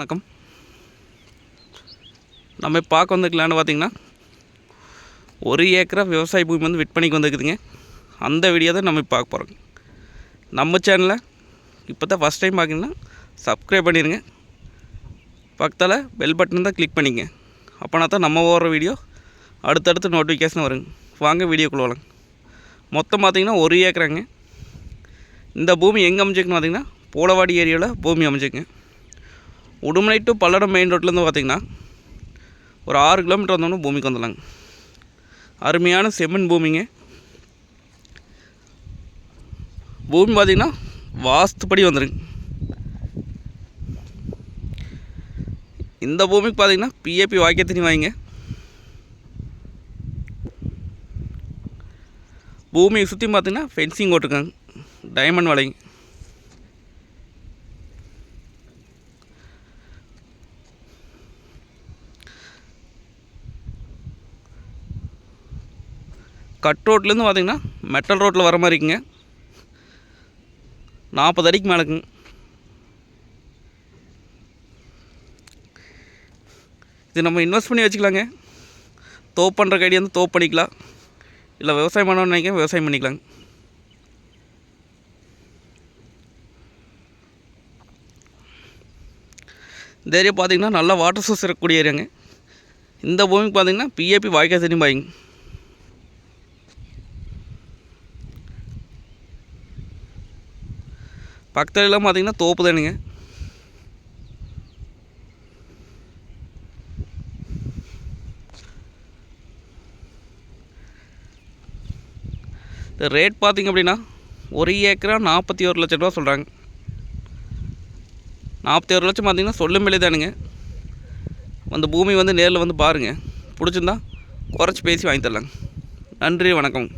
வணக்கம். நம்ம பார்க்க வந்துக்கலான்னு பார்த்தீங்கன்னா 1 ஏக்கரா விவசாய பூமி வந்து விற்பனைக்கு வந்துருக்குதுங்க. அந்த வீடியோ தான் நம்ம பார்க்க போகிறோம். நம்ம சேனலை இப்போ தான் ஃபஸ்ட் டைம் பார்த்திங்கன்னா சப்ஸ்கிரைப் பண்ணிடுங்க. பக்கத்தில் பெல் பட்டன் தான் கிளிக் பண்ணிங்க. அப்போனா தான் நம்ம ஓடுற வீடியோ அடுத்தடுத்து நோட்டிஃபிகேஷன் வருங்க. வாங்க வீடியோக்குள்ள வரலாம். மொத்தம் பார்த்திங்கன்னா 1 ஏக்கராங்க. இந்த பூமி எங்கே அமைஞ்சிருக்குன்னு பார்த்திங்கன்னா போலவாடி ஏரியாவில் பூமி அமைஞ்சிருக்குங்க. உடுமலை டு பல்லடம் மெயின் ரோட்லேருந்து பார்த்திங்கன்னா ஒரு 6 கிலோமீட்டர் வந்தோம்னா பூமிக்கு வந்துடலாங்க. அருமையான செம்மண் பூமிங்க. பூமி பார்த்திங்கன்னா வாஸ்துப்படி வந்துருங்க. இந்த பூமிக்கு பார்த்திங்கன்னா பிஏபி வாய்க்க தண்ணி வாங்கிங்க. பூமியை சுற்றி பார்த்திங்கன்னா ஃபென்சிங் போட்டிருக்காங்க. டைமண்ட் வலைங்க. கட் ரோட்லேருந்து பார்த்திங்கன்னா மெட்டல் ரோட்டில் வர மாதிரி இருக்குங்க. 40 அடிக்கு மேலே இருக்குங்க. இது நம்ம இன்வெஸ்ட் பண்ணி வச்சுக்கலாங்க. தோப்பு பண்ணுற கைடி வந்து தோப்பு பண்ணிக்கலாம், இல்லை விவசாயம் பண்ணணும்னு நினைக்க விவசாயம் பண்ணிக்கலாங்க. இந்த ஏரியா பார்த்திங்கன்னா நல்லா வாட்டர் சோர்ஸ் இருக்கக்கூடிய ஏரியாங்க. இந்த பூமிக்கு பார்த்திங்கன்னா பிஏபி வாய்க்கால் தண்ணி பாய்ங்க. பக்கத்துலலாம் பார்த்திங்கன்னா தோப்பு தானுங்க. இந்த ரேட் பார்த்திங்க அப்படின்னா 1 ஏக்கரா 41 லட்சம் ரூபா சொல்கிறாங்க. 41 லட்சம் பார்த்திங்கன்னா சொல்லும் விலை தானுங்க. அந்த பூமி வந்து நேரில் வந்து பாருங்கள். பிடிச்சிருந்தா குறைச்சி பேசி வாங்கி தரலாங்க. நன்றி, வணக்கம்.